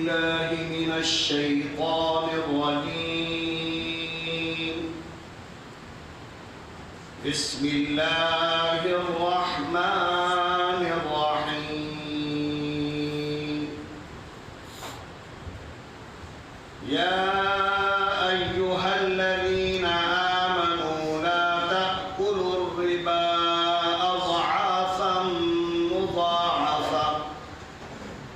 بالله من الشيطان الرجيم. بسم الله الرحمن الرحيم. يا أيها الذين آمنوا لا تأكلوا الربا أضعافا مضاعفة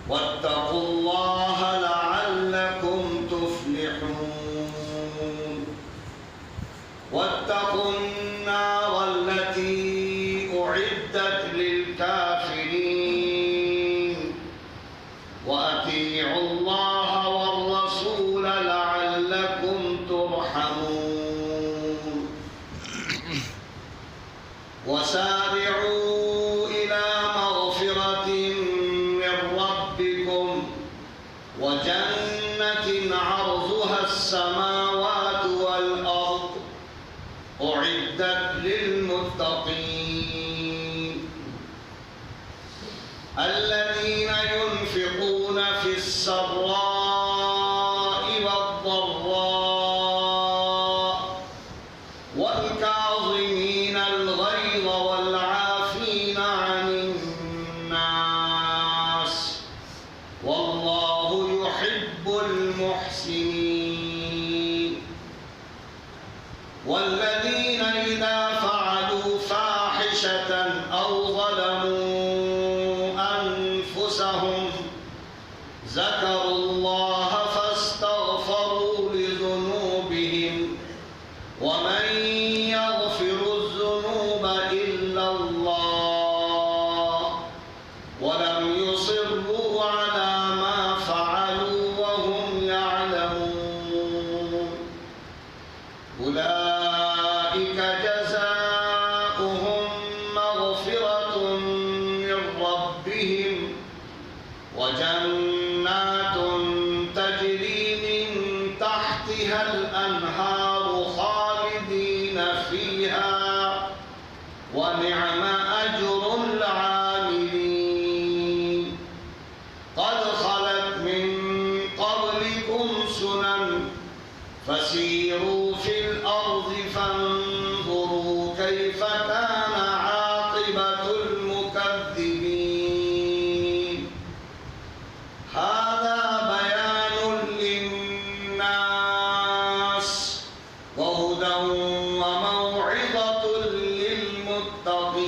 واتقوا الله لعلكم تفلحون. واتقوا النار التي أعدت للكافرين وأطيعوا الله والرسول لعلكم ترحمون. وسارعوا إلى مغفرة من ربكم وجنة عرضها السماوات والأرض أعدت للمتقين الذين ينفقون في السراء والضراء والكاظمين الغيظ والعافين عن الناس والله يحب المحسنين. والذين إذا فعلوا فاحشة أو ظلموا أنفسهم ذكروا الله فاستغفروا لذنوبهم ومن يغفر الذنوب إلا الله ولم يصروا على ما فعلوا وهم يعلمون. أولئك جزاؤهم مغفرة من ربهم وجنات تجري من تحتها الأنهار خالدين فيها ونعم أجر العاملين. قد خلت من قبلكم سنن فسيروا في الأرض فانظروا كيف كان عاقبة المكذبين. هذا بيان للناس وهدى وموعظة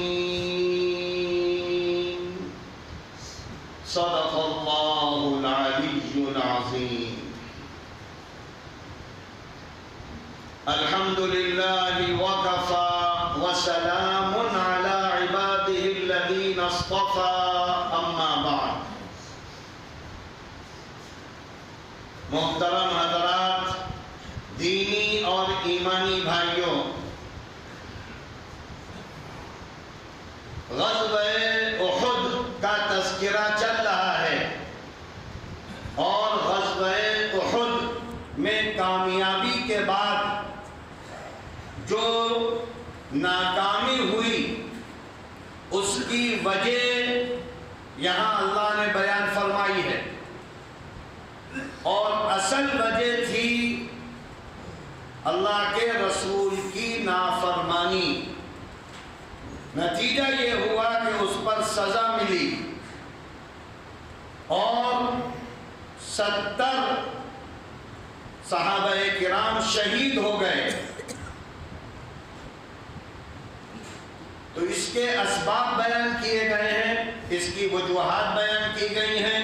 للمتقين. صدق الله العلي العظيم. الحمد لله وكفى وسلام على عباده الذين اصطفى اما بعد. محترم حضرات، دینی اور ایمانی بھائیوں، غزوہ احد کا تذکرہ چل رہا ہے اور غزوہ احد میں کامیابی کے بعد جو ناکامی ہوئی اس کی وجہ یہاں اللہ نے بیان فرمائی ہے اور اصل وجہ تھی اللہ کے رسول کی نافرمانی. نتیجہ یہ ہوا کہ اس پر سزا ملی اور 70 صحابہ کرام شہید ہو گئے. تو اس کے اسباب بیان کیے گئے ہیں، اس کی وجوہات بیان کی گئی ہیں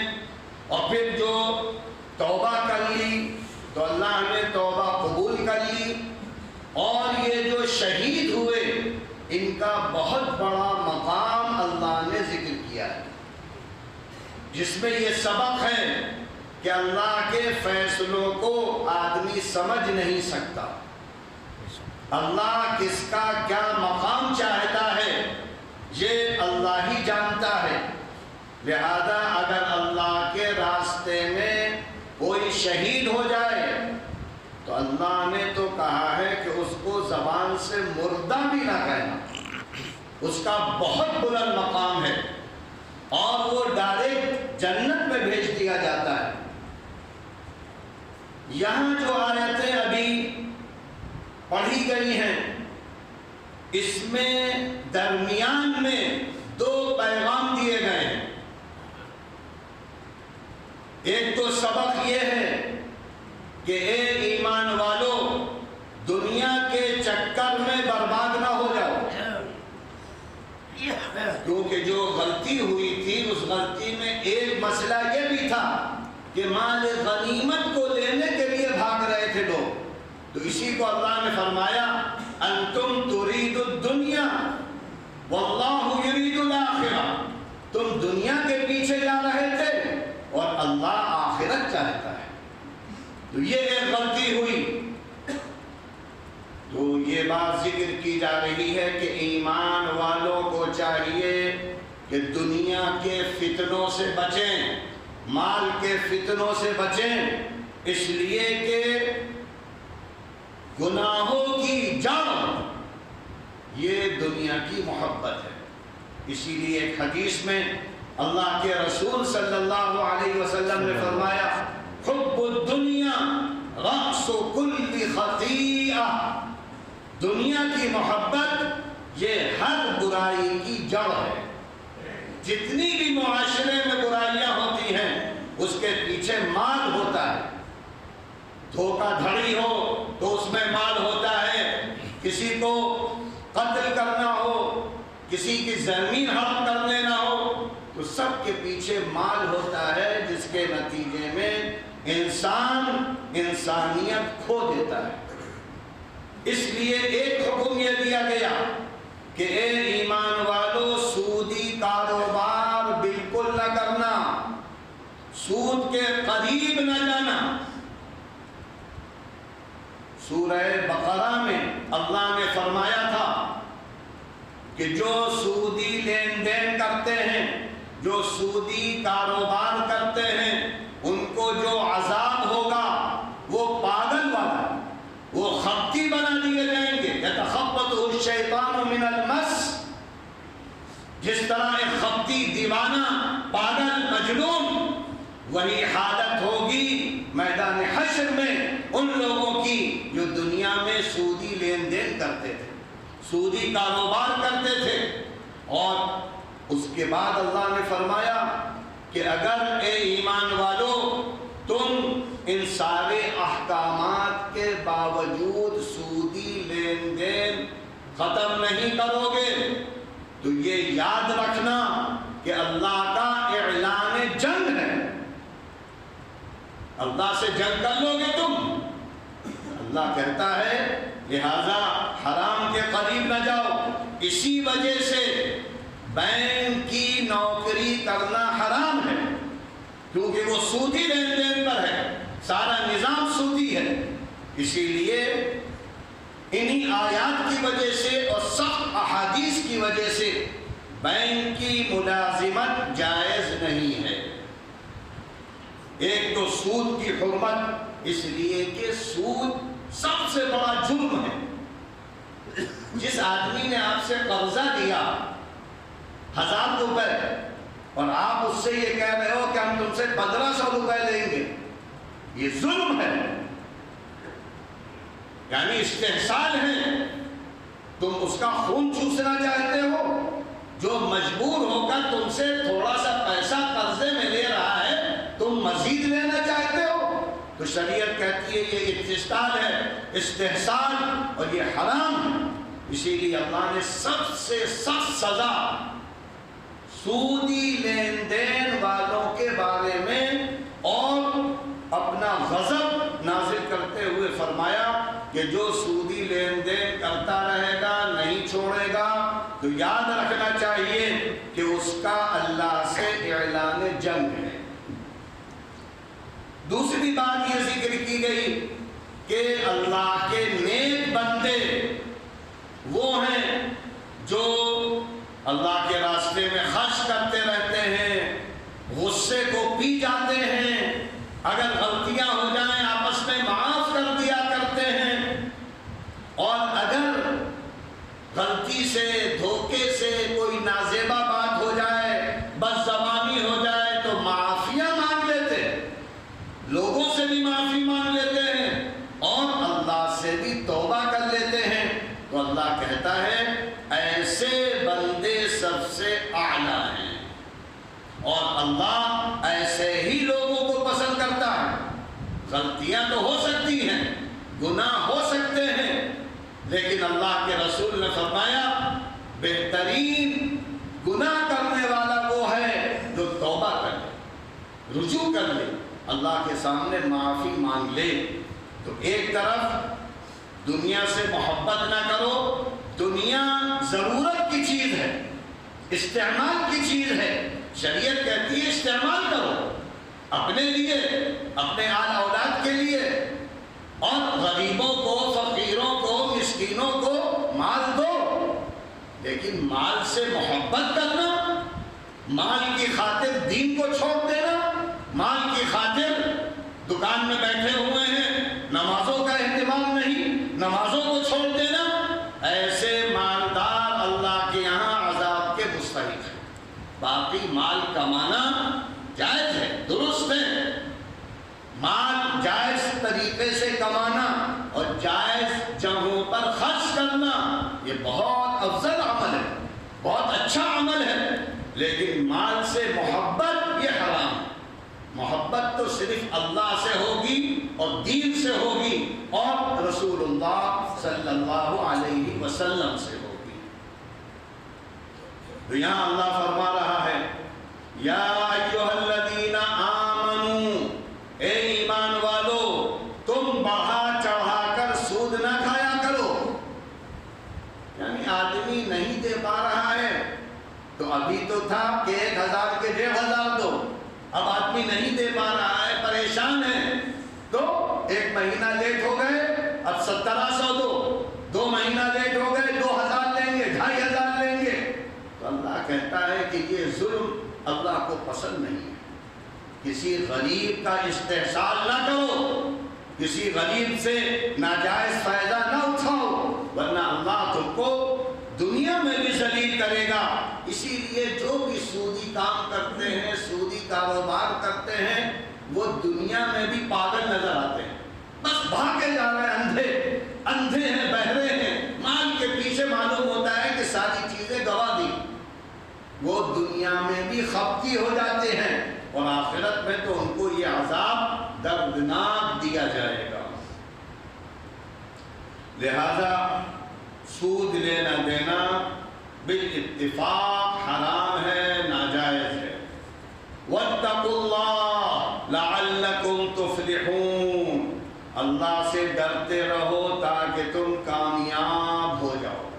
اور پھر جو توبہ کر لی تو اللہ نے توبہ قبول کر لی اور یہ جو شہید ہوئے ان کا بہت بڑا مقام اللہ نے ذکر کیا ہے، جس میں یہ سبق ہے کہ اللہ کے فیصلوں کو آدمی سمجھ نہیں سکتا. اللہ کس کا کیا مقام چاہتا ہے یہ اللہ ہی جانتا ہے. لہذا اگر اللہ کے راستے میں کوئی شہید ہو جائے تو اللہ نے تو کہا ہے کہ اس کو زبان سے مردہ بھی نہ کہنا. اس کا بہت بلند مقام ہے اور وہ ڈائریکٹ جنت میں بھیج دیا جاتا ہے. یہاں جو آیتیں ابھی پڑھی گئی ہیں اس میں درمیان میں دو پیغام دیے گئے ہیں. ایک تو سبق یہ ہے کہ اے ایمان والو دنیا کے چکر میں برباد نہ ہو جاؤ، کیونکہ جو غلطی ہوئی تھی اس غلطی میں ایک مسئلہ یہ بھی تھا کہ مال غنیمت کو لینے کے لیے بھاگ رہے تھے لوگ. تو اسی کو اللہ نے فرمایا انتم ترید الدنیا واللہ یرید الاخرہ، تم دنیا کے پیچھے جا رہے تھے اور اللہ آخرت چاہتا ہے. تو یہ ایک غلطی ہوئی. تو یہ بات ذکر کی جا رہی ہے کہ ایمان والوں کو چاہیے کہ دنیا کے فتنوں سے بچیں، مال کے فتنوں سے بچیں، اس لیے کہ گناہوں کی جڑ یہ دنیا کی محبت ہے. اسی لیے ایک حدیث میں اللہ کے رسول صلی اللہ علیہ وسلم نے فرمایا حب الدنیا رأس کل خطیئہ، دنیا کی محبت یہ ہر برائی کی جڑ ہے. جتنی بھی معاشرے میں برائیاں ہوتی ہیں اس کے پیچھے مال ہوتا ہے. دھوکہ دھڑی ہو تو اس میں مال ہوتا ہے، کسی کو قتل کرنا ہو، کسی کی زمین ہڑپ کر لینا ہو، تو سب کے پیچھے مال ہوتا ہے، جس کے نتیجے میں انسان انسانیت کھو دیتا ہے. اس لیے ایک حکم یہ دیا گیا کہ اے ایمان والو سودی کاروبار بالکل نہ کرنا، سود کے قریب نہ جانا. سورہ بقرہ میں اللہ نے فرمایا تھا کہ جو سودی لین دین کرتے ہیں، جو سودی کاروبار کرتے ہیں، ان کو جو عذاب ہوگا وہ پاگل والا، وہ خبتی بنا دیے جائیں گے. یتخبطہ الشیطان من المس، جس طرح ایک خبتی دیوانہ پاگل مجنون، وہی حالت ہوگی میدان حشر میں ان لوگوں کی جو دنیا میں سودی لین دین کرتے تھے، سودی کاروبار کرتے تھے. اور اس کے بعد اللہ نے فرمایا کہ اگر اے ایمان والو تم ان سارے احکامات کے باوجود سودی لین دین ختم نہیں کرو گے تو یہ یاد رکھنا کہ اللہ کا اعلان جنگ ہے. اللہ سے جنگ کر لو گے تم. اللہ کہتا ہے لہذا حرام کے قریب نہ جاؤ. اسی وجہ سے بینک کی نوکری کرنا حرام ہے، کیونکہ وہ سودی لین دین پر ہے، سارا نظام سودی ہے. اسی لیے انہی آیات کی وجہ سے اور سخت احادیث کی وجہ سے بینک کی ملازمت جائز نہیں ہے. ایک تو سود کی حرمت اس لیے کہ سود سب سے بڑا جرم ہے. جس آدمی نے آپ سے قرضہ دیا 1000 روپے اور آپ اس سے یہ کہہ رہے ہو کہ ہم تم سے 1500 روپے لیں گے، یہ ظلم ہے، یعنی استحصال ہے. تم اس کا خون چوسنا چاہتے ہو. جو مجبور ہو کر تم سے تھوڑا سا پیسہ قرضے میں لے رہا ہے تم مزید لینا چاہتے ہو، تو شریعت کہتی ہے یہ استحصال ہے، استحصال، اور یہ حرام ہے. اسی لیے اللہ نے سب سے سخت سزا سودی لین دین والوں کے بارے میں اور اپنا غضب نازل کرتے ہوئے فرمایا کہ جو سودی لین دین کرتا رہے گا نہیں چھوڑے گا تو یاد رکھنا چاہیے کہ اس کا اللہ سے اعلان جنگ ہے. دوسری بات یہ ذکر کی گئی کہ اللہ کے نیک بندے وہ ہیں جو اللہ کے راستے میں خرچ کرتے رہتے ہیں، غصے کو پی جاتے ہیں، اگر غلطیاں ہو جائیں آپس میں معاف کر دیا کرتے ہیں، اور اگر غلطی سے دھوکے سے کوئی نازیبا بات ہو جائے، بد زبانی ہو جائے تو معافیاں مانگ لیتے، لوگوں سے بھی معافی مانگ لیتے ہیں. اللہ ایسے ہی لوگوں کو پسند کرتا ہے۔ غلطیاں تو ہو سکتی ہیں، گناہ ہو سکتے ہیں، لیکن اللہ کے رسول نے فرمایا بہترین گناہ کرنے والا وہ ہے جو توبہ کر لے، رجوع کر لے، اللہ کے سامنے معافی مانگ لے۔ تو ایک طرف دنیا سے محبت نہ کرو، دنیا ضرورت کی چیز ہے، استعمال کی چیز ہے، شریعت کہتی ہے استعمال کرو اپنے لیے، اپنے آل اولاد کے لیے، اور غریبوں کو، فقیروں کو، مسکینوں کو مال دو، لیکن مال سے محبت کرنا، مال کی خاطر دین کو چھوڑ دینا، مال کی خاطر دکان میں بیٹھے ہوئے ہیں، نمازوں کا اہتمام نہیں، نمازوں کو چھوڑ دینا، ایسے مالدار اللہ کے یہاں عذاب کے مستحق ہیں۔ باقی مال کمانا جائز ہے، درست ہے، مال جائز طریقے سے کمانا اور جائز جگہوں پر خرچ کرنا یہ بہت افضل عمل ہے، بہت اچھا عمل ہے، لیکن مال سے محبت یہ حرام ہے۔ محبت تو صرف اللہ سے ہوگی اور دین سے ہوگی اور رسول اللہ صلی اللہ علیہ وسلم سے ہوگی۔ تو یہاں اللہ فرما رہا ہے یا ایھا الذین آمنو، اے ایمان والو تم بڑھا چڑھا کر سود نہ کھایا کرو۔ یعنی آدمی نہیں دے پا رہا ہے تو ابھی تو تھا کہ 1000 کے 1500 دو، اب آدمی نہیں دے پا رہا ہے، پریشان ہے، تو 1 مہینہ لیٹ ہو گئے اب 1700 دو، 2 مہینہ لیٹ ہو گئے 2000 لیں گے، 2500 لیں گے۔ تو اللہ کہتا ہے کہ یہ ظلم اللہ کو پسند نہیں ہے۔ کسی غریب کا استحصال نہ کرو، کسی غریب سے ناجائز فائدہ نہ اٹھاؤ، ورنہ اللہ تم کو دنیا میں بھی ذلیل کرے گا۔ اسی لیے جو بھی سودی کام کرتے ہیں، سودی کاروبار کرتے ہیں، وہ دنیا میں بھی پاگل نظر آتے ہیں، بس بھاگے جا رہے ہیں، اندھے ہیں، بہرے ہیں، مال کے پیچھے معلوم ہوتا ہے کہ ساری چیزیں گوا دی، وہ دنیا میں بھی خپتی ہو جاتے ہیں اور آخرت میں تو ان کو یہ عذاب دردناک دیا جائے گا۔ لہذا سود لینا دینا بالاتفاق حرام ہے، ناجائز ہے۔ واتقوا اللہ لعلکم تفلحون، اللہ سے ڈرتے رہو تاکہ تم کامیاب ہو جاؤ۔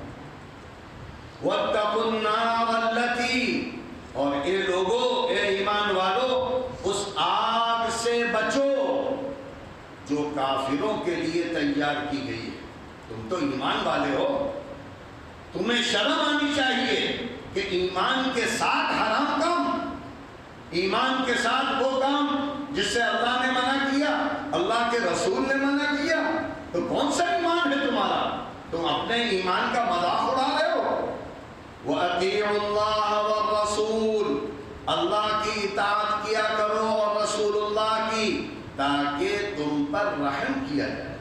واتقوا النار التی، اور اے لوگو، اے ایمان والو، اس آگ سے بچو جو کافروں کے لیے تیار کی گئی ہے۔ تم تو ایمان والے ہو، تمہیں شرم آنی چاہیے کہ ایمان کے ساتھ حرام کام، ایمان کے ساتھ وہ کام جس سے اللہ نے منع کیا، اللہ کے رسول نے منع کیا، تو کون سا ایمان ہے تمہارا؟ تم اپنے ایمان کا مذاق اڑا رہے ہو۔ وَأَطِيعُوا اللَّهَ وَالرَّسُولَ، اللہ کی اطاعت کیا کرو اور رسول اللہ کی، تاکہ تم پر رحم کیا جائے۔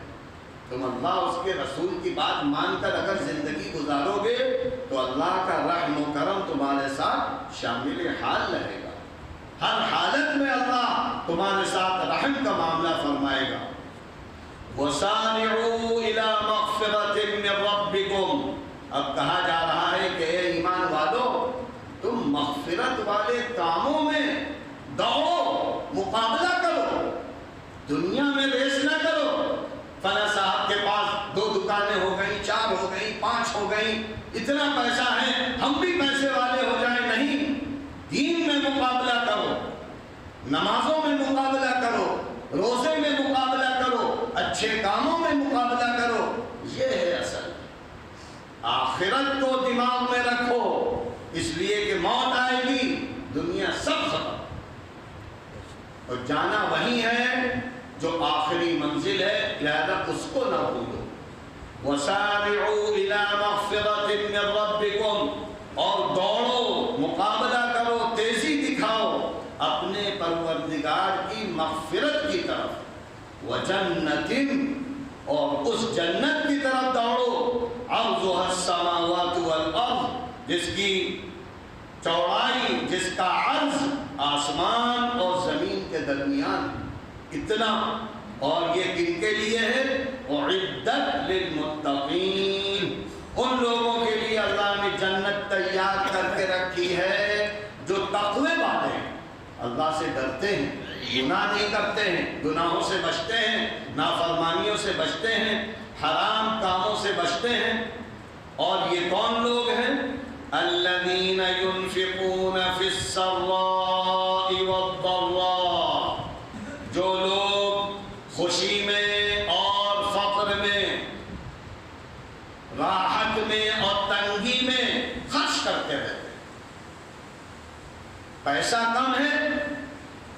تم اللہ اس کے رسول کی بات مان کر اگر زندگی گزارو گے تو اللہ کا رحم و کرم تمہارے ساتھ شامل حال رہے گا، ہر حالت میں اللہ تمہارے ساتھ رحم کا معاملہ فرمائے گا۔ وَسَارِعُوا إِلَى مَغْفِرَةٍ مِّن رَّبِّكُمْ، اب کہا جا رہا ہے کہ اے ایمان والو تم مغفرت والے کاموں میں دوڑو، مقابلہ کرو، دنیا میں ریس نہ کرو۔ فلاں صاحب کے پاس 2 دکانیں ہو گئیں، 4 ہو گئیں، 5 ہو گئیں، اتنا پیسہ ہے، ہم بھی پیسے والے ہو جائیں۔ نہیں، دین میں مقابلہ کرو، نمازوں میں مقابلہ کرو، روزے میں مقابلہ کرو، اچھے کاموں میں مقابلہ کرو۔ یہ ہے اصل، آخرت کو دماغ میں رکھو، اس لیے کہ موت آئے گی، دنیا سب ختم، اور جانا وہی ہے جو آخری منزل ہے، لہذا اس کو نہ بھولو۔ وَسَارِعُوا إِلَى مَغْفِرَةٍ مِّن رَّبِّكُمْ، اور دوڑو، مقابلہ کرو، تیزی دکھاؤ اپنے پروردگار کی مغفرت کی طرف، وَجَنَّةٍ، اور اس جنت کی طرف دوڑو، عرضها السماوات والارض، جس کی چوڑائی، جس کا عرض آسمان اور زمین کے درمیان اتنا. اور یہ کن کے لیے ہے؟ اعدت للمتقین، ان لوگوں کے لیے اللہ نے جنت تیار کر کے رکھی ہے جو تقوی والے ہیں، اللہ سے ڈرتے ہیں، گناہ نہیں کرتے ہیں، گناہوں سے بچتے ہیں، نافرمانیوں سے بچتے ہیں، حرام کاموں سے بچتے ہیں. اور یہ کون لوگ ہیں؟ الذین ينفقون فی السراء والضراء، جو لوگ خوشی میں اور فقر میں، راحت میں اور تنگی میں خرچ کرتے رہتے ہیں. پیسہ کم ہے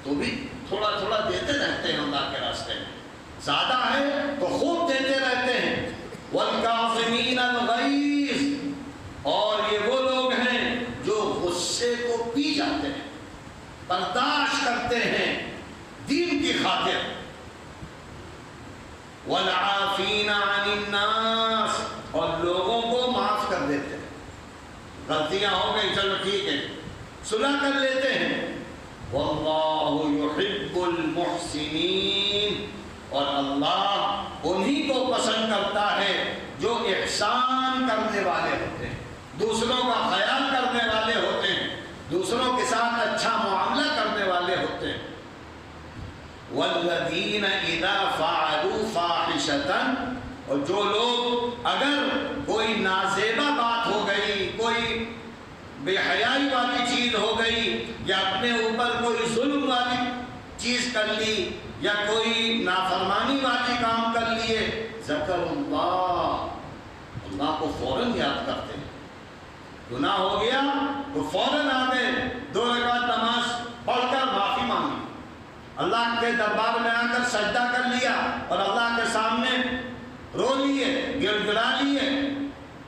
تو بھی تھوڑا تھوڑا دیتے رہتے ہیں اللہ کے راستے میں، زیادہ ہے تو خوب دیتے رہتے ہیں. والکاظمین الغیظ، اور یہ وہ لوگ ہیں جو غصے کو پی جاتے ہیں، برداشت کرتے ہیں دین کی خاطر. والعافین عن الناس، اور لوگوں کو معاف کر دیتے ہیں. غلطیاں ہو گئی، چلو ٹھیک ہے، صلح کر لیتے ہیں. واللہ یحب المحسنین، اور اللہ انہی کو پسند کرتا ہے جو احسان کرنے والے ہوتے ہیں، دوسروں کا خیال کرنے والے ہوتے ہیں، دوسروں کے ساتھ اچھا معاملہ کرنے والے ہوتے ہیں. والذین اذا فعلوا فاحشۃ، اور جو لوگ اگر کوئی نازیبہ بات ہو گئی، کوئی بے حیائی والی چیز ہو گئی، یا اپنے اوپر کوئی ظلم والی چیز کر لی، یا کوئی نافرمانی والی کام کر لیے، ذکر اللہ کو فوراً یاد کرتے ہیں. گناہ ہو گیا تو فوراً آ گئے، 2 رکعت نماز پڑھ کر معافی مانگی، اللہ کے دربار میں آ کر سجدہ کر لیا اور اللہ کے سامنے رو لیے، گر گرا لیے.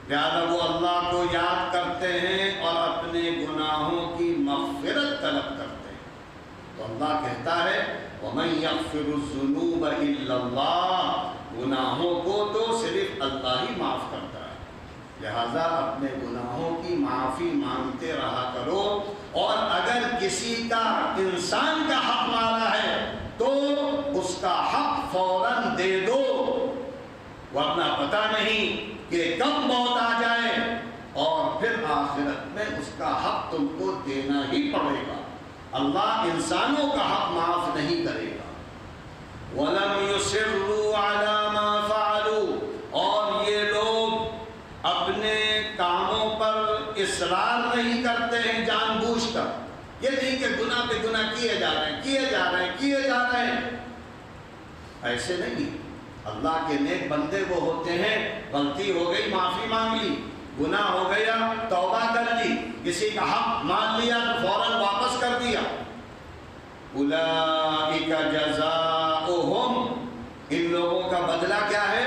لہٰذا وہ اللہ کو یاد کرتے ہیں اور اپنے گناہوں کی مغفرت طلب کرتے ہیں. تو اللہ کہتا ہے وَمَن يَغْفِرُ الذُّنُوبَ إِلَّا اللَّهُ، گناہوں کو تو صرف اللہ ہی معاف کرتا ہے. لہذا اپنے گناہوں کی معافی مانگتے رہا کرو، اور اگر کسی کا انسان کا حق مارا ہے تو اس کا حق فوراً دے دو، ورنہ پتہ نہیں کہ کب موت آ جائے اور پھر آخرت میں اس کا حق تم کو دینا ہی پڑے گا. اللہ انسانوں کا حق معاف نہیں کرے گا. وَلَمْ يُصِرُّوا عَلَى مَا فَعَلُوا، اور یہ لوگ اپنے کاموں پر اصرار نہیں کرتے ہیں جان بوجھ کر. یہ نہیں کہ گناہ پہ گناہ کیے جا رہے ہیں، کیے جا رہے ہیں، کیے جا رہے ہیں، ایسے نہیں. اللہ کے نیک بندے وہ ہوتے ہیں، غلطی ہو گئی معافی مانگ لی، گناہ ہو گیا توبہ کر لی، کسی کا حق مان لیا تو فوراً واپس کر دیا. اولئک جزاؤہم، ان لوگوں کا بدلہ کیا ہے؟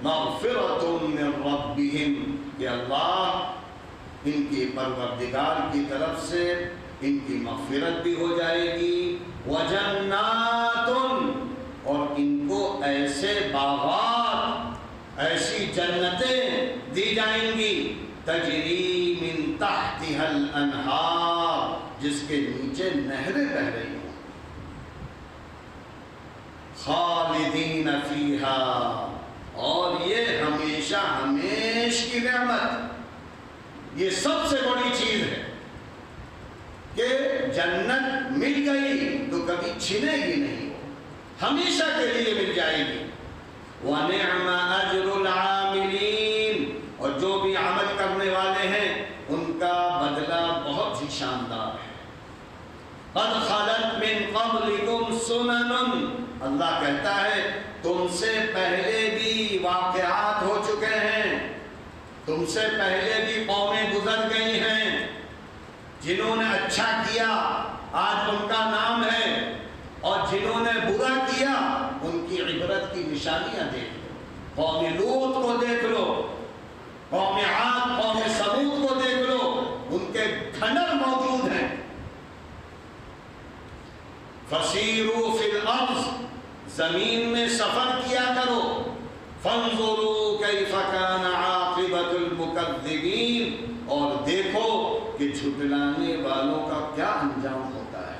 مغفرۃ من ربہم، کہ اللہ ان کی پروردگار کی طرف سے ان کی مغفرت بھی ہو جائے گی. وجنات، اور ان کو ایسے باغات، ایسی جنتیں دی جائیں گی، تجری من تحتها الانہار، جس کے نیچے نہریں بہ رہی ہوں. خالدین فیہا، اور یہ ہمیشہ ہمیش کی نعمت. یہ سب سے بڑی چیز ہے کہ جنت مل گئی تو کبھی چھنے گی نہیں، ہمیشہ کے لیے مل جائے گی. وَنِعْمَ أَجْرُ الْعَامِلِينَ، اور جو بھی عمل کرنے والے ہیں ان کا بدلہ بہت ہی شاندار ہے. قَدْ خَلَتْ مِن قَبْلِكُمْ سُنَنٌ، اللہ کہتا ہے تم سے پہلے بھی واقعات ہو چکے ہیں، تم سے پہلے بھی قومیں گزر گئی ہیں، جنہوں نے اچھا کیا آج ان کا نام ہے، اور جنہوں نے برا کیا ان کی عبرت کی نشانیاں دیکھ لو. قوم لوط کو دیکھ لو، قوم عاد، قوم ثمود کو دیکھ لو، ان کے کھنڈر موجود ہیں. فسیروا فی الارض، زمین میں سفر کیا کرو. فانظروا کیف کان عاقبۃ المکذبین، اور دیکھو کہ جھٹلانے والوں کا کیا انجام ہوتا ہے.